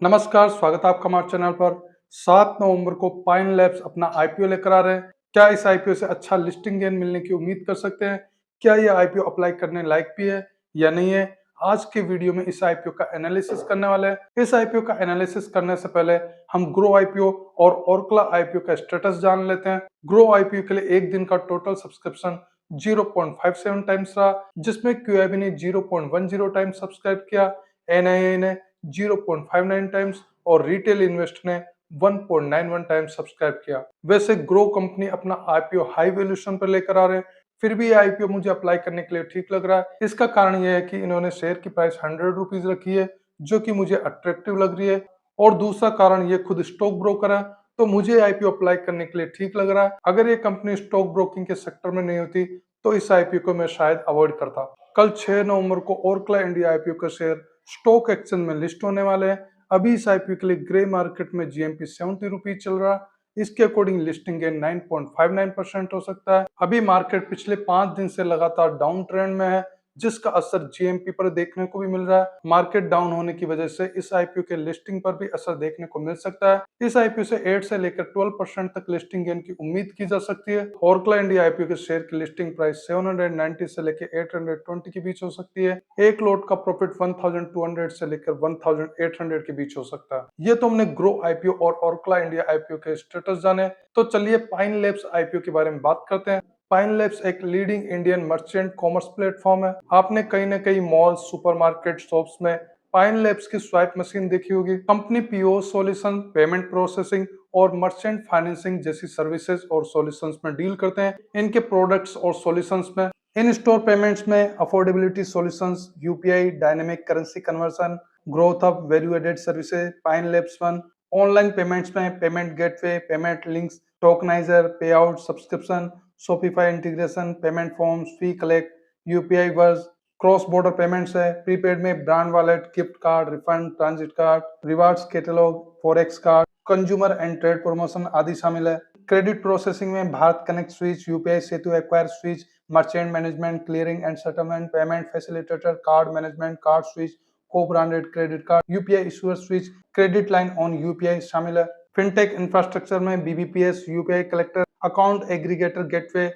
नमस्कार, स्वागत है आपका हमारे चैनल पर। 7 नवंबर को पाइन लैब्स अपना आईपीओ लेकर आ रहे हैं। क्या इस आईपीओ से अच्छा लिस्टिंग गेन मिलने की उम्मीद कर सकते हैं? क्या ये आईपीओ अप्लाई करने लायक भी है या नहीं है? आज के वीडियो में इस आईपीओ का एनालिसिस करने वाले हैं। इस आईपीओ का एनालिसिस करने से पहले हम ग्रो आईपीओ और ओरकला आईपीओ का स्टेटस जान लेते हैं। ग्रो आईपीओ के लिए एक दिन का टोटल सब्सक्रिप्शन 0.57 टाइम्स रहा, जिसमें क्यूआईबी ने 0.10 टाइम्स सब्सक्राइब किया, एनआईए ने 0.59 टाइम्स और रिटेल इन्वेस्ट ने 1.91 टाइम्स सब्सक्राइब किया। वैसे ग्रो कंपनी अपना आईपीओ हाई वैल्यूएशन पर लेकर आ रहे हैं, फिर भी ये आईपीओ मुझे अप्लाई करने के लिए ठीक लग रहा है। इसका कारण यह है कि इन्होंने शेयर की प्राइस 100 रुपीज रखी है, जो कि मुझे अट्रैक्टिव लग रही है। और दूसरा कारण ये खुद स्टॉक ब्रोकर है, तो मुझे आईपीओ अप्लाई करने के लिए ठीक लग रहा है। अगर ये कंपनी स्टॉक ब्रोकिंग के सेक्टर में नहीं होती तो इस आईपीओ को मैं शायद अवॉइड करता। कल 6 नवंबर को ओरकला इंडिया आईपीओ का शेयर स्टॉक एक्सचेंज में लिस्ट होने वाले हैं। अभी इस आईपीओ के लिए ग्रे मार्केट में जीएमपी 70 रुपीज चल रहा है। इसके अकॉर्डिंग लिस्टिंग गेन 9.59% हो सकता है। अभी मार्केट पिछले 5 दिन से लगातार डाउन ट्रेंड में है, जिसका असर जीएमपी पर देखने को भी मिल रहा है। मार्केट डाउन होने की वजह से इस आईपीओ के लिस्टिंग पर भी असर देखने को मिल सकता है। इस आईपीओ से 8 से लेकर 12% तक लिस्टिंग गेन की उम्मीद की जा सकती है। ओरकला इंडिया आईपीओ के शेयर की लिस्टिंग प्राइस 790 से लेकर 820 के बीच हो सकती है। एक लोट का प्रॉफिट 1200 से लेकर 1800 के बीच हो सकता है। ये तो हमने ग्रो आईपीओ और ओरकला इंडिया आईपीओ के स्टेटस जाने। तो चलिए पाइन लैब्स आईपीओ के बारे में बात करते हैं। पाइन लैब्स एक leading Indian merchant commerce platform है। आपने कहीं ना कहीं मॉल, सुपरमार्केट, शॉप्स में पाइन लैब्स की स्वाइप मशीन देखी होगी। Company POS solution, payment processing और मर्चेंट फाइनेंसिंग जैसी सर्विसेज और सॉल्यूशंस में डील करते हैं। इनके प्रोडक्ट्स और सॉल्यूशंस में इन स्टोर पेमेंट्स में affordability solutions, UPI, dynamic currency conversion, growth of value added services, Pine Labs one. Online payments में payment gateway, payment links, tokeniser, pay out, subscription, Shopify integration, payment forms, fee collect, UPI verse, cross border payments है। Prepaid में brand wallet, gift card, refund, transit card, rewards catalogue, forex card, consumer and trade promotion आदि शामिल है। Credit processing में Bharat connect switch, UPI Setu acquire switch, merchant management, clearing and settlement, payment facilitator, card management, card switch, co-branded credit card, UPI issuer switch, credit line on UPI शामिल है। Fintech infrastructure में BBPS, UPI collector, account aggregator gateway,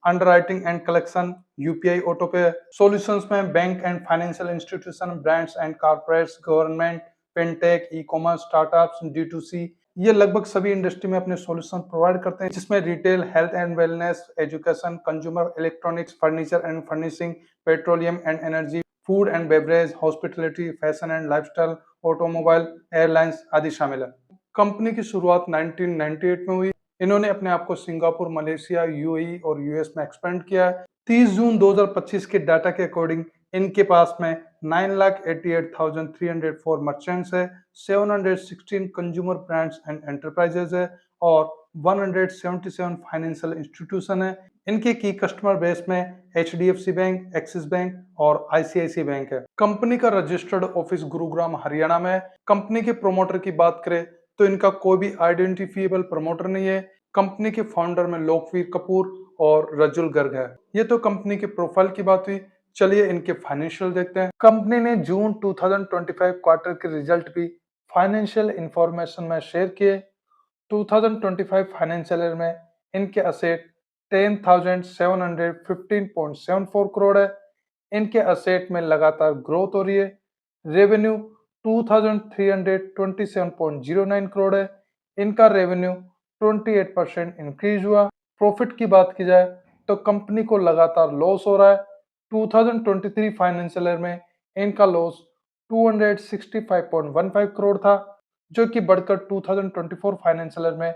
underwriting and collection, UPI autopay. Solutions में bank and financial institution, brands and corporates, government, fintech, e-commerce, startups, D2C. ये लगभग सभी industry में अपने solution provide करते हैं, जिसमें retail, health and wellness, education, consumer electronics, furniture and furnishing, petroleum and energy, food and beverage, hospitality, fashion and lifestyle, automobile, airlines आदि शामिल है। कंपनी की शुरुआत 1998 में हुई। इन्होंने अपने आप को सिंगापुर, मलेशिया, यूएई और यूएस में एक्सपेंड किया है। 30 जून 2025 के डाटा के अकॉर्डिंग इनके पास में 9,88,304 मर्चेंट्स है, 716 कंज्यूमर ब्रांड्स एंड एंटरप्राइजेज है और 177 फाइनेंशियल इंस्टीट्यूशन है। इनके की कस्टमर बेस में एचडीएफसी बैंक, एक्सिस बैंक और आईसीआईसी बैंक है। कंपनी का रजिस्टर्ड ऑफिस गुरुग्राम, हरियाणा में है। कंपनी के प्रोमोटर की बात करें तो इनका कोई भी आइडेंटिफिएबल प्रमोटर नहीं है। कंपनी के फाउंडर में लोकवीर कपूर और रजुल गर्ग है। ये तो कंपनी के प्रोफाइल की बात हुई। चलिए इनके फाइनेंशियल देखते हैं। कंपनी ने जून 2025 क्वार्टर के रिजल्ट भी फाइनेंशियल इंफॉर्मेशन में शेयर किए। 2025 फाइनेंशियल ईयर में इनके असेट 10,715.74 करोड़ है। इनके असेट में लगातार ग्रोथ हो रही है। रेवेन्यू 2,327.09 करोड़ है। इनका रेवेन्यू 28% इंक्रीज हुआ। प्रॉफिट की बात की जाए तो कंपनी को लगातार लॉस हो रहा है। 2023 फाइनेंशियल ईयर में इनका लॉस 265.15 करोड़ था, जो कि बढ़कर 2024 फाइनेंशियल ईयर में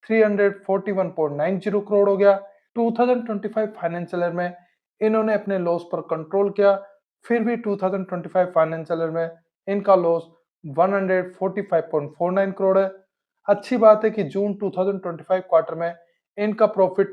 341.90 करोड़ हो गया। 2025 फाइनेंशियल ईयर में इन्होंने अपने लॉस पर कंट्रोल किया, फिर भी 2025 फाइनेंशियल ईयर में इनका लॉस 145.49 करोड़ है। अच्छी बात है कि जून 2025 क्वार्टर में इनका प्रॉफिट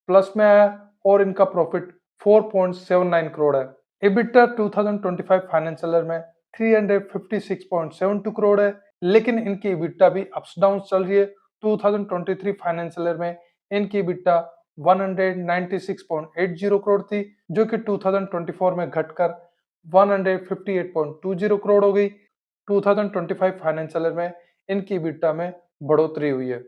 प्लस में आया और इनका प्रॉफिट 4.79 करोड़ है। EBITDA 2025 फाइनेंशियल ईयर में 356.72 करोड़ है, लेकिन इनकी EBITDA भी अप्स डाउन चल रही है। 2023 फाइनेंशियल ईयर में इनकी EBITDA 196.80 करोड़ थी, जो कि 2024 में घटकर 158.20 करोड़ हो गई। 2025 फाइनेंशियल ईयर में इनकी EBITDA में बढ़ोतरी हुई है।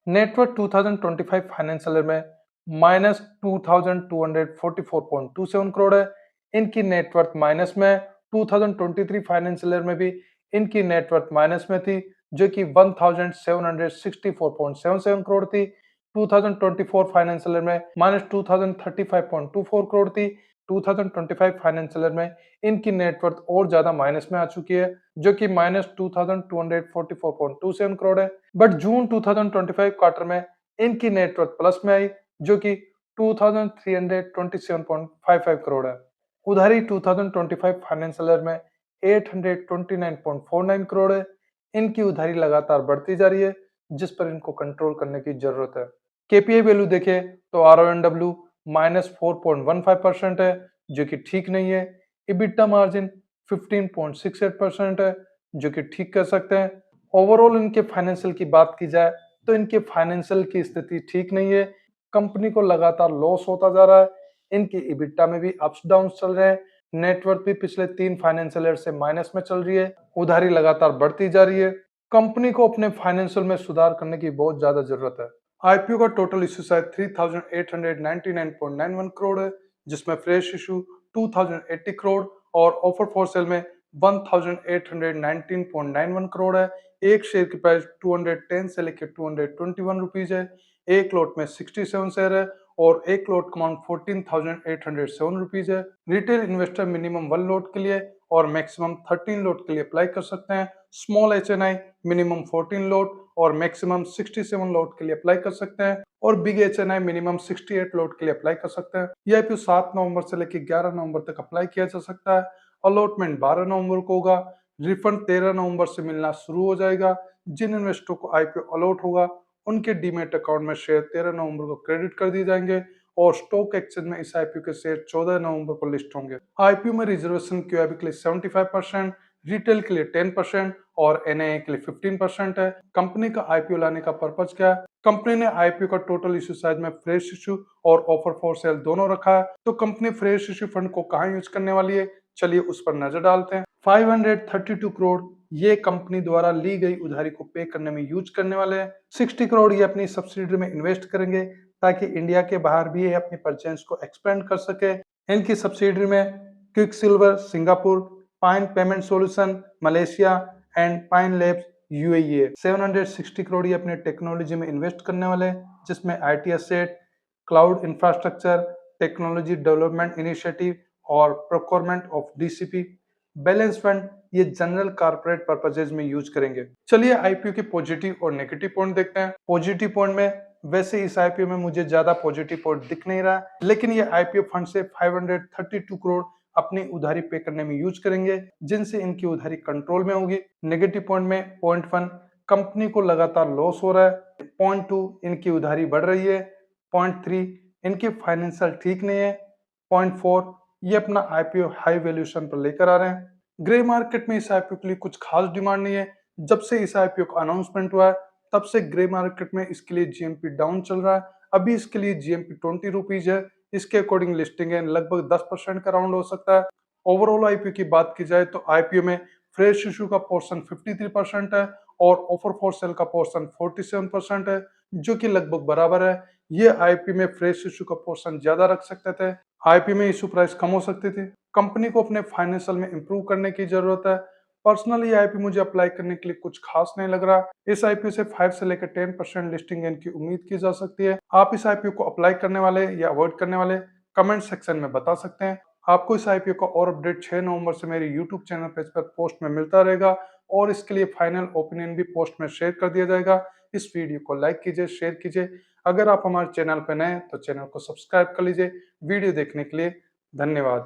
नेटवर्थ 2025 फाइनेंशियल ईयर में माइनस 2244.27 करोड़ है। इनकी नेटवर्थ माइनस में 2023 फाइनेंशियल ईयर में भी इनकी नेटवर्थ माइनस में थी, जो कि 1764.77 करोड़ थी। 2024 फाइनेंशियल ईयर में माइनस 2035.24 करोड़ थी। 2025 फाइनेंशियल ईयर में इनकी नेटवर्थ और ज्यादा माइनस में आ चुकी है, जो कि माइनस 2244.27 करोड़ है। बट जून 2025 क्वार्टर में इनकी नेटवर्थ प्लस में आई, जो कि 2327.55 करोड़ है। उधारी 2025 फाइनेंशियल ईयर में 829.49 करोड़ है। इनकी उधारी लगातार बढ़ती जा रही है, जिस पर इनको कंट्रोल करने की जरूरत है। केपीआई वैल्यू देखें तो RONW माइनस 4.15% है, जो कि ठीक नहीं है। EBITDA मार्जिन 15.68% है, जो कि ठीक कर सकते हैं। ओवरऑल इनके फाइनेंशियल की बात की जाए तो इनके फाइनेंशियल की स्थिति ठीक नहीं है। कंपनी को लगातार लॉस होता जा रहा है। इनकी EBITDA में भी अप्स डाउन चल रहे हैं। नेटवर्थ भी पिछले 3 फाइनेंशियल ईयर से माइनस में चल रही है। उधारी लगातार बढ़ती जा रही है। कंपनी को अपने फाइनेंशियल में सुधार करने की बहुत ज्यादा जरूरत है। आईपीओ का टोटल इश्यू साइज 3899.91 करोड़ है, जिसमें फ्रेश इशू 2080 करोड़ और ऑफर फॉर सेल में 1819.91 करोड़ है। एक शेयर की प्राइस 210 से लेकर 221 रुपीज है। एक लोट में 67 शेयर है और एक लोट का अमाउंट 14,807 रुपीज है। रिटेल इन्वेस्टर मिनिमम 1 लोट के लिए और मैक्सिमम 13 लोट के लिए अप्लाई कर सकते हैं। स्मॉल HNI मिनिमम 14 लोट और मैक्सिमम 67 लोट के लिए अप्लाई कर सकते हैं और बिग HNI मिनिमम 68 लोट के लिए अप्लाई कर सकते हैं। यह आईपीओ 7 नवंबर से लेकर 11 नवंबर तक अप्लाई किया जा सकता है। अलॉटमेंट 12 नवंबर को होगा। रिफंड 13 नवंबर से मिलना शुरू हो जाएगा। जिन इन्वेस्टर को आईपीओ अलॉट होगा उनके डीमेट अकाउंट में शेयर 13 नवंबर को क्रेडिट कर दिए जाएंगे और स्टॉक एक्सचेंज में इस आईपीओ के शेयर 14 नवंबर को लिस्ट होंगे। आईपीओ में रिजर्वेशन क्यूआईबी के लिए 75%, रिटेल के लिए 10% और एनआईए के लिए 15% है। कंपनी का आईपीओ लाने का पर्पज क्या है? कंपनी ने आईपीओ का टोटल इश्यू साइज में फ्रेश इश्यू और ऑफर फॉर सेल दोनों रखा है। तो कंपनी फ्रेश इश्यू फंड को कहां यूज करने वाली है, चलिए उस पर नजर डालते हैं। 532 करोड़ ये कंपनी द्वारा ली गई उधारी को पे करने में यूज करने वाले हैं। 60 करोड़ ये अपनी सब्सिडी में इन्वेस्ट करेंगे ताकि इंडिया के बाहर भी ये अपनी परचेज को एक्सपेंड कर सके। इनकी सब्सिडी में quick silver Singapore, pine payment solution Malaysia and pine labs UAE है। 760 करोड़ ये अपने टेक्नोलॉजी में इन्वेस्ट करने वाले हैं, जिसमें IT asset, cloud infrastructure, technology development initiative और procurement of DCP. Balance fund ये जनरल कॉर्पोरेट पर्पजेज में यूज करेंगे। चलिए आईपीओ के पॉजिटिव और नेगेटिव पॉइंट देखते हैं। पॉजिटिव पॉइंट में वैसे इस आईपीओ में मुझे ज्यादा पॉजिटिव पॉइंट दिख नहीं रहा, लेकिन ये आईपीओ फंड से 532 करोड़ अपनी उधारी पे करने में यूज करेंगे, जिनसे इनकी उधारी कंट्रोल में होगी। नेगेटिव पॉइंट में पॉइंट 1 कंपनी को लगातार लॉस हो रहा है। पॉइंट 2 इनकी उधारी बढ़ रही है। पॉइंट 3 इनकी फाइनेंशियल ठीक नहीं है। पॉइंट 4 ये अपना आईपीओ हाई वैल्यूएशन पर लेकर आ रहे हैं। ग्रे मार्केट में इस आईपीओ के लिए कुछ खास डिमांड नहीं है। जब से इस आईपीओ का अनाउंसमेंट हुआ है तब से ग्रे मार्केट में इसके लिए जीएमपी डाउन चल रहा है। अभी इसके लिए जीएमपी 20 रुपीज है। इसके अकॉर्डिंग लिस्टिंग है लगभग 10% का राउंड हो सकता है। ओवरऑल आईपीओ की बात की जाए तो आईपीओ में फ्रेश इशू का पोर्शन 53% है और ऑफर फॉर सेल का पोर्शन 47% है, जो कि लगभग बराबर है। ये आईपीओ में फ्रेश इशू का पोर्शन ज्यादा रख सकते थे। आईपीओ में इशू प्राइस कम हो सकती थी। कंपनी को अपने फाइनेंशियल में इंप्रूव करने की जरूरत है। पर्सनली ये आईपीओ मुझे अप्लाई करने के लिए कुछ खास नहीं लग रहा। इस आईपीओ से 5 से लेकर 10% लिस्टिंग गेन की उम्मीद की जा सकती है। आप इस आईपीओ को अप्लाई करने वाले या अवॉइड करने वाले कमेंट सेक्शन में बता सकते हैं। आपको इस आईपीओ का और अपडेट 6 नवंबर से मेरे यूट्यूब चैनल पेज पर पोस्ट में मिलता रहेगा और इसके लिए फाइनल ओपिनियन भी पोस्ट में शेयर कर दिया जाएगा। इस वीडियो को लाइक कीजिए, शेयर कीजिए। अगर आप हमारे चैनल पर नए हैं तो चैनल को सब्सक्राइब कर लीजिए। वीडियो देखने के लिए धन्यवाद।